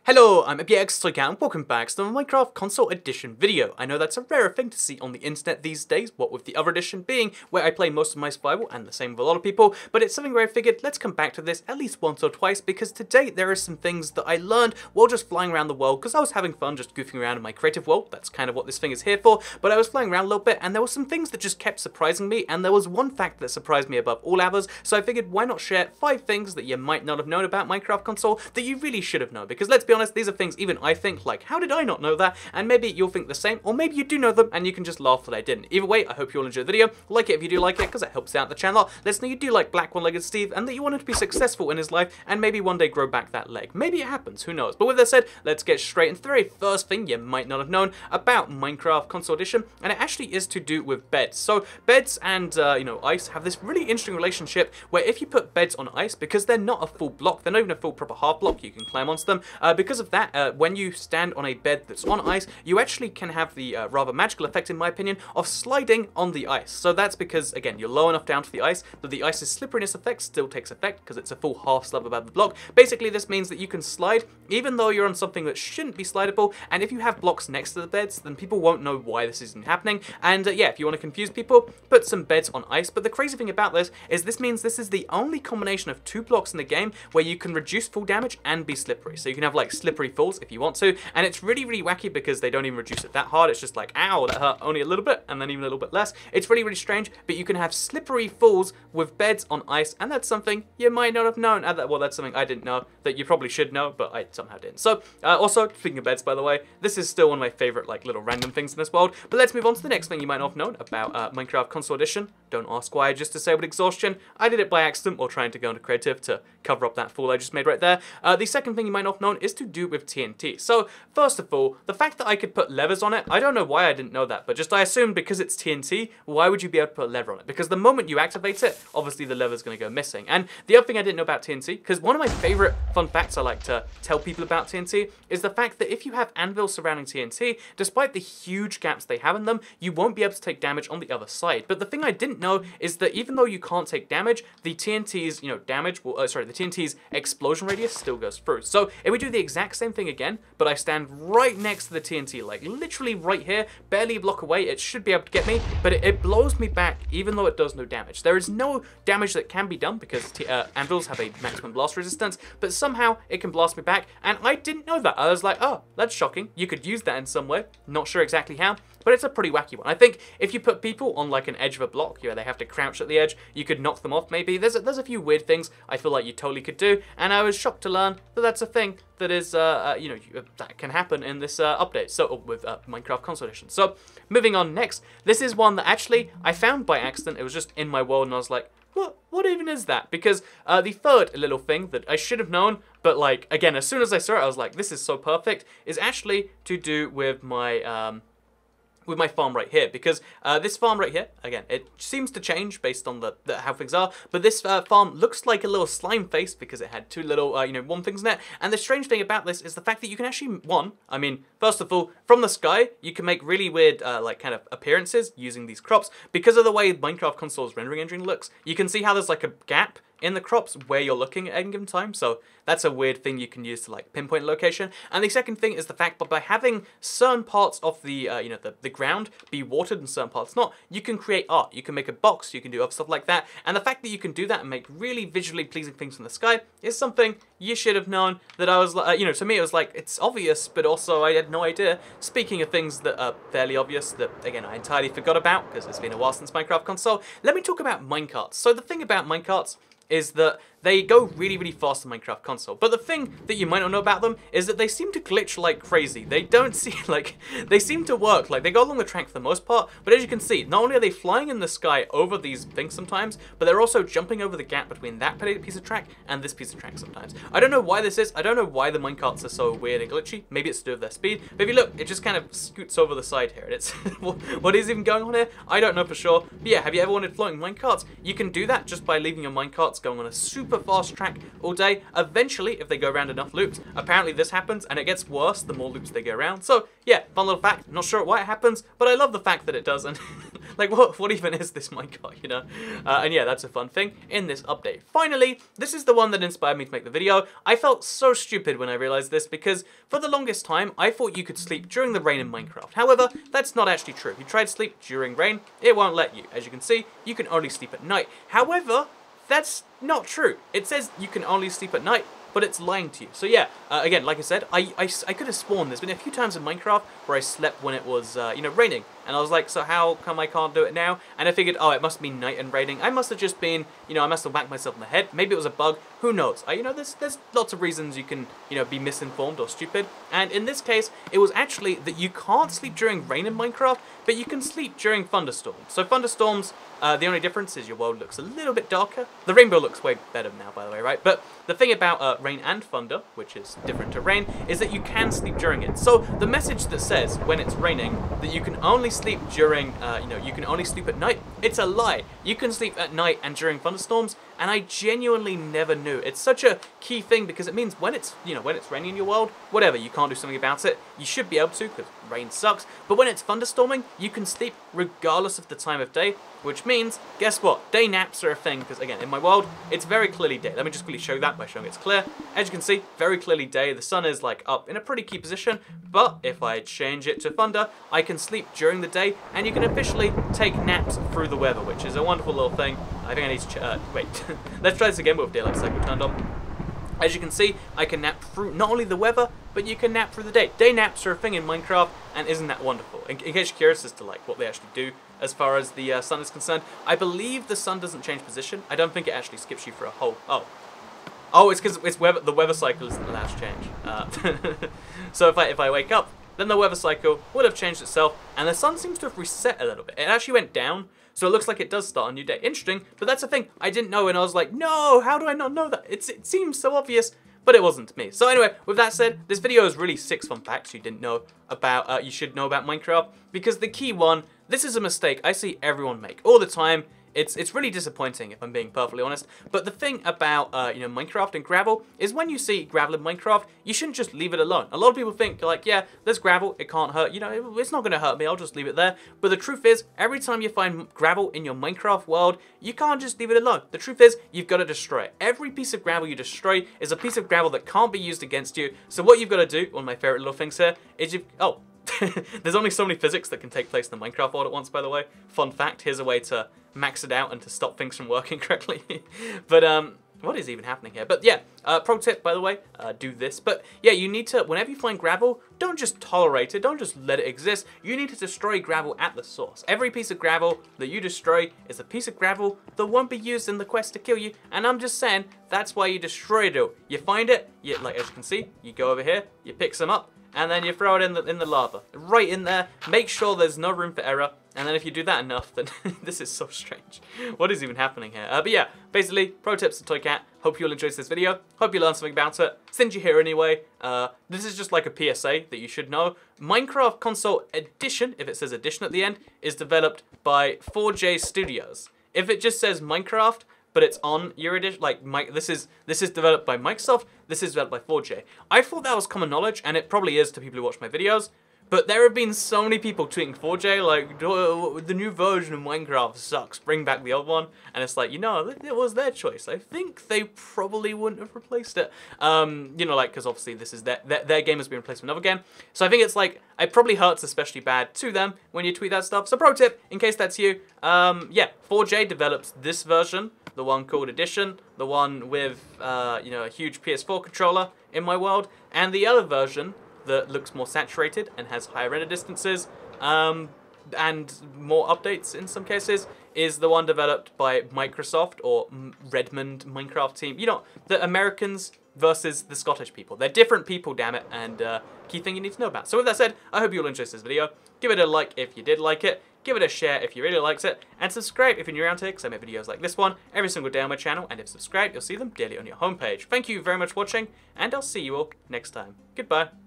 Hello, I'm EpiXToyCat and welcome back to the Minecraft Console Edition video. I know that's a rare thing to see on the internet these days, what with the other edition being where I play most of my survival and the same with a lot of people, but it's something where I figured let's come back to this at least once or twice because today there are some things that I learned while just flying around the world because I was having fun just goofing around in my creative world. That's kind of what this thing is here for, but I was flying around a little bit and there were some things that just kept surprising me, and there was one fact that surprised me above all others, so I figured why not share 5 things that you might not have known about Minecraft Console that you really should have known, because let's be honest, these are things even I think, like, how did I not know that? And maybe you'll think the same, or maybe you do know them and you can just laugh that I didn't. Either way, I hope you all enjoy the video. Like it if you do like it, because it helps out the channel. Let us know you do like Black One-Legged Steve and that you wanted to be successful in his life and maybe one day grow back that leg. Maybe it happens, who knows? But with that said, let's get straight into the very first thing you might not have known about Minecraft Console Edition, and it actually is to do with beds. So beds and ice have this really interesting relationship where if you put beds on ice, because they're not a full block, they're not even a full proper half block, you can climb onto them. Because of that, when you stand on a bed that's on ice, you actually can have the rather magical effect, in my opinion, of sliding on the ice. So that's because, again, you're low enough down to the ice that the ice's slipperiness effect still takes effect because it's a full half slab above the block. Basically, this means that you can slide even though you're on something that shouldn't be slidable, and if you have blocks next to the beds, then people won't know why this isn't happening. And yeah, if you want to confuse people, put some beds on ice. But the crazy thing about this is this means this is the only combination of 2 blocks in the game where you can reduce fall damage and be slippery. So you can have like slippery falls if you want to, and it's really wacky because they don't even reduce it that hard. It's just like, ow, that hurt only a little bit, and then even a little bit less. It's really strange, but you can have slippery falls with beds on ice, and that's something you might not have known. Well, that's something I didn't know that you probably should know, but I somehow didn't. So, also, speaking of beds, by the way, this is still one of my favorite, like, little random things in this world, but let's move on to the next thing you might not have known about Minecraft Console Edition. Don't ask why I just disabled exhaustion. I did it by accident while trying to go into creative to cover up that fool I just made right there. The second thing you might not have known is to do with TNT. So, first of all, the fact that I could put levers on it, I don't know why I didn't know that, but just I assumed because it's TNT, why would you be able to put a lever on it? Because the moment you activate it, obviously the lever's going to go missing. And the other thing I didn't know about TNT, because one of my favorite fun facts I like to tell people about TNT is the fact that if you have anvils surrounding TNT, despite the huge gaps they have in them, you won't be able to take damage on the other side. But the thing I didn't know is that even though you can't take damage, the TNT's, the TNT's explosion radius still goes through. So if we do the exact same thing again, but I stand right next to the TNT, like literally right here, barely a block away, it should be able to get me, but it blows me back even though it does no damage. There is no damage that can be done because anvils have a maximum blast resistance, but somehow it can blast me back, and I didn't know that. I was like, oh, that's shocking. You could use that in some way. Not sure exactly how, but it's a pretty wacky one. I think if you put people on like an edge of a block, they have to crouch at the edge, you could knock them off maybe. There's a few weird things I feel like you totally could do, and I was shocked to learn that that's a thing that is, that can happen in this update. So, with Minecraft Console Edition. So, moving on next, this is one that actually I found by accident. It was just in my world, and I was like, what even is that? Because the third little thing that I should have known, but like, again, as soon as I saw it, I was like, this is so perfect, is actually to do with my farm right here, because this farm right here, again, it seems to change based on how things are, but this farm looks like a little slime face because it had 2 little, worm things in it, and the strange thing about this is the fact that you can actually, first of all, from the sky, you can make really weird, kind of appearances using these crops. Because of the way Minecraft Console's rendering engine looks, you can see how there's like a gap in the crops where you're looking at any given time, so that's a weird thing you can use to like pinpoint location. And the second thing is the fact that by having certain parts of the the ground be watered and certain parts not, you can create art. You can make a box, you can do other stuff like that, and the fact that you can do that and make really visually pleasing things from the sky is something you should have known. That I was like, to me it was like, it's obvious, but also I had no idea. Speaking of things that are fairly obvious that, again, I entirely forgot about because it's been a while since Minecraft Console, let me talk about minecarts. So the thing about minecarts is that they go really fast in Minecraft Console. But the thing that you might not know about them is that they seem to glitch like crazy. They don't seem like, they seem to work. Like, they go along the track for the most part, but as you can see, not only are they flying in the sky over these things sometimes, but they're also jumping over the gap between that piece of track and this piece of track sometimes. I don't know why this is. I don't know why the minecarts are so weird and glitchy. Maybe it's to do with their speed. But if you look, it just kind of scoots over the side here. And it's, what is even going on here? I don't know for sure. But yeah, have you ever wanted floating minecarts? You can do that just by leaving your minecarts going on a super fast track all day. Eventually, if they go around enough loops, apparently this happens, and it gets worse the more loops they go around. So yeah, fun little fact. Not sure why it happens, but I love the fact that it does, and Like, what even is this minecart, you know? And yeah, that's a fun thing in this update. Finally, this is the one that inspired me to make the video. I felt so stupid when I realized this because for the longest time, I thought you could sleep during the rain in Minecraft. However, that's not actually true. If you try to sleep during rain, it won't let you. As you can see, you can only sleep at night. However, that's not true. It says you can only sleep at night, but it's lying to you. So yeah, again, like I said, I could have sworn there's been a few times in Minecraft where I slept when it was, you know, raining. And I was like, so how come I can't do it now? And I figured, oh, it must be night and raining. I must have just been, you know, I must have whacked myself in the head. Maybe it was a bug. Who knows? You know, there's lots of reasons you can, you know, be misinformed or stupid. And in this case, it was actually that you can't sleep during rain in Minecraft, but you can sleep during thunderstorms. So thunderstorms, the only difference is your world looks a little bit darker. The rainbow looks way better now, by the way, right? But the thing about rain and thunder, which is different to rain, is that you can sleep during it. So the message that says when it's raining that you can only sleep during, you know, you can only sleep at night, it's a lie. You can sleep at night and during thunderstorms, and I genuinely never knew. It's such a key thing because it means when it's, you know, when it's raining in your world, whatever, you can't do something about it. You should be able to because rain sucks. But when it's thunderstorming, you can sleep regardless of the time of day, which means, guess what? Day naps are a thing because, again, in my world, it's very clearly day. Let me just quickly show you that by showing it's clear. As you can see, very clearly day. The sun is like up in a pretty key position, but if I change it to thunder, I can sleep during the day and you can officially take naps through the weather, which is a wonderful little thing. I think I need to, wait, let's try this again with daylight cycle turned on. As you can see, I can nap through not only the weather, but you can nap through the day. Day naps are a thing in Minecraft, and isn't that wonderful? In case you're curious as to like what they actually do as far as the sun is concerned, I believe the sun doesn't change position. I don't think it actually skips you for a whole... Oh, it's because it's the weather cycle isn't allowed to change. So if I wake up, then the weather cycle would have changed itself, and the sun seems to have reset a little bit. It actually went down. So it looks like it does start a new day. Interesting, but that's the thing. I didn't know, and I was like, no, how do I not know that? It seems so obvious, but it wasn't to me. So anyway, with that said, this video is really 6 fun facts you didn't know about, you should know about Minecraft, because the key one, this is a mistake I see everyone make all the time. It's really disappointing, if I'm being perfectly honest. But the thing about, you know, Minecraft and gravel is when you see gravel in Minecraft, you shouldn't just leave it alone. A lot of people think, like, yeah, there's gravel, it can't hurt. You know, it's not going to hurt me, I'll just leave it there. But the truth is, every time you find gravel in your Minecraft world, you can't just leave it alone. The truth is, you've got to destroy it. Every piece of gravel you destroy is a piece of gravel that can't be used against you. So what you've got to do, one of my favorite little things here, is there's only so many physics that can take place in the Minecraft world at once, by the way. Fun fact, here's a way to max it out and to stop things from working correctly. But, what is even happening here? But yeah, pro tip, by the way, do this. But yeah, you need to, whenever you find gravel, don't just tolerate it, don't just let it exist. You need to destroy gravel at the source. Every piece of gravel that you destroy is a piece of gravel that won't be used in the quest to kill you. And I'm just saying, that's why you destroy it all. You find it, like as you can see, you go over here, you pick some up, and then you throw it in the lava. Right in there, make sure there's no room for error, and then if you do that enough, then this is so strange. What is even happening here? But yeah, basically, pro tips to Toy Cat. Hope you all enjoyed this video. Hope you learned something about it. Since you're here anyway, this is just like a PSA that you should know. Minecraft Console Edition, if it says Edition at the end, is developed by 4J Studios. If it just says Minecraft, but it's on your edition, like this is developed by Microsoft, this is developed by 4J. I thought that was common knowledge, and it probably is to people who watch my videos, but there have been so many people tweeting 4J, like, the new version of Minecraft sucks, bring back the old one, and it's like, you know, it was their choice. I think they probably wouldn't have replaced it, you know, like, because obviously this is their game has been replaced with another game, so I think it's like, it probably hurts especially bad to them when you tweet that stuff. So pro tip, in case that's you, yeah, 4J develops this version, the one called Edition, the one with, you know, a huge PS4 controller in my world, and the other version that looks more saturated and has higher render distances, and more updates in some cases, is the one developed by Microsoft, or Redmond Minecraft team. You know, the Americans versus the Scottish people. They're different people, damn it, and key thing you need to know about. So with that said, I hope you all enjoyed this video. Give it a like if you did like it. Give it a share if you really liked it, and subscribe if you're new around here, because I make videos like this one every single day on my channel, and if subscribed, you'll see them daily on your homepage. Thank you very much for watching, and I'll see you all next time. Goodbye.